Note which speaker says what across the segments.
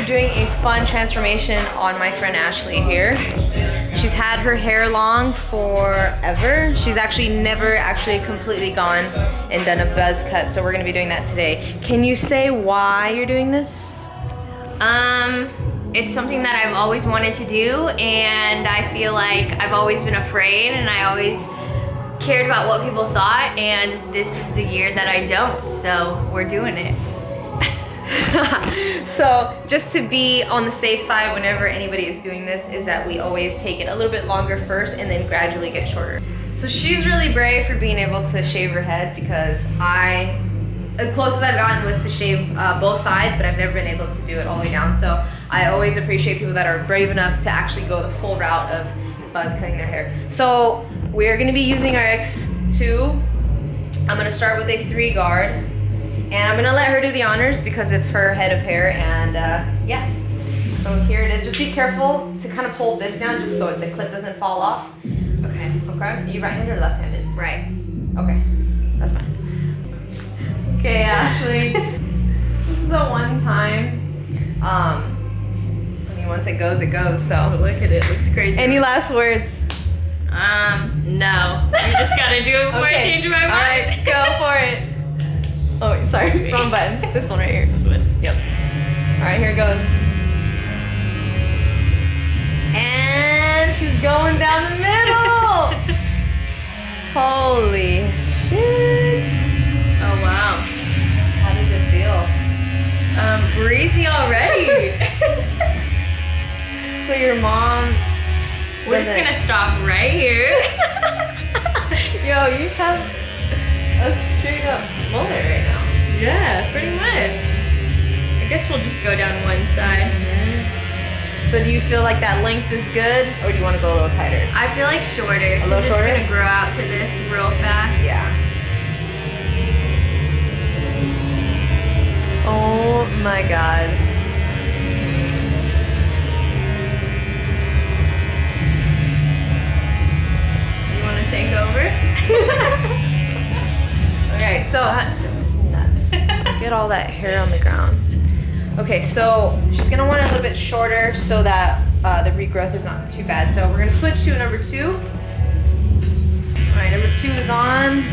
Speaker 1: doing a fun transformation on my friend Ashley here. She's had her hair long forever. She's actually never completely gone and done a buzz cut, so we're gonna be doing that today. Can you say why you're doing this?
Speaker 2: It's something that I've always wanted to do, and I feel like I've always been afraid, and I always cared about what people thought, and this is the year that I don't, so we're doing it.
Speaker 1: So just to be on the safe side whenever anybody is doing this is that we always take it a little bit longer first and then gradually get shorter. So she's really brave for being able to shave her head, because the closest I've gotten was to shave both sides, but I've never been able to do it all the way down. So I always appreciate people that are brave enough to actually go the full route of buzz cutting their hair. So we're gonna be using our X2. I'm gonna start with a 3 guard, and I'm gonna let her do the honors because it's her head of hair, and yeah. So here it is. Just be careful to kind of hold this down just so the clip doesn't fall off.
Speaker 2: Okay.
Speaker 1: Okay, are you right-handed or left-handed?
Speaker 2: Right.
Speaker 1: Okay, that's fine. Okay, Ashley, this is a one-time. I mean, once it goes, so.
Speaker 2: Oh, look at it, looks crazy.
Speaker 1: Any last words?
Speaker 2: No. You just gotta do it before I change my mind.
Speaker 1: All right, go for it. Oh, wait, sorry, wrong button. This one right here.
Speaker 2: This one.
Speaker 1: Yep. All right, here it goes. And she's going down the middle. Holy shit.
Speaker 2: Oh, wow.
Speaker 1: How does it feel?
Speaker 2: Breezy already.
Speaker 1: So your mom...
Speaker 2: We're just gonna stop right here.
Speaker 1: Yo, you have a straight up mullet right now.
Speaker 2: Yeah, pretty much. I guess we'll just go down one side.
Speaker 1: So do you feel like that length is good, or do you want to go a little tighter?
Speaker 2: I feel like shorter,
Speaker 1: little
Speaker 2: because
Speaker 1: shorter?
Speaker 2: it's gonna grow out to this real fast.
Speaker 1: Yeah. Oh my god.
Speaker 2: You wanna take over?
Speaker 1: Okay, so that's nuts. Get all that hair on the ground. Okay, so she's gonna want it a little bit shorter so that the regrowth is not too bad. So we're gonna switch to number 2. All right, number 2 is on.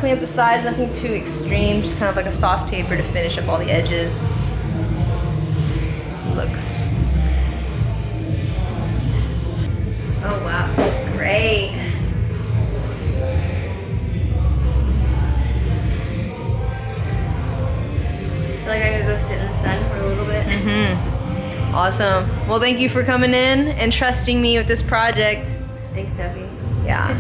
Speaker 1: Clean up the sides, nothing too extreme, just kind of like a soft taper to finish up all the edges. Looks.
Speaker 2: Oh wow, that's great. I feel like I could go sit in the sun for a little bit.
Speaker 1: Awesome. Well, thank you for coming in and trusting me with this project.
Speaker 2: Thanks, Sofie.
Speaker 1: Yeah.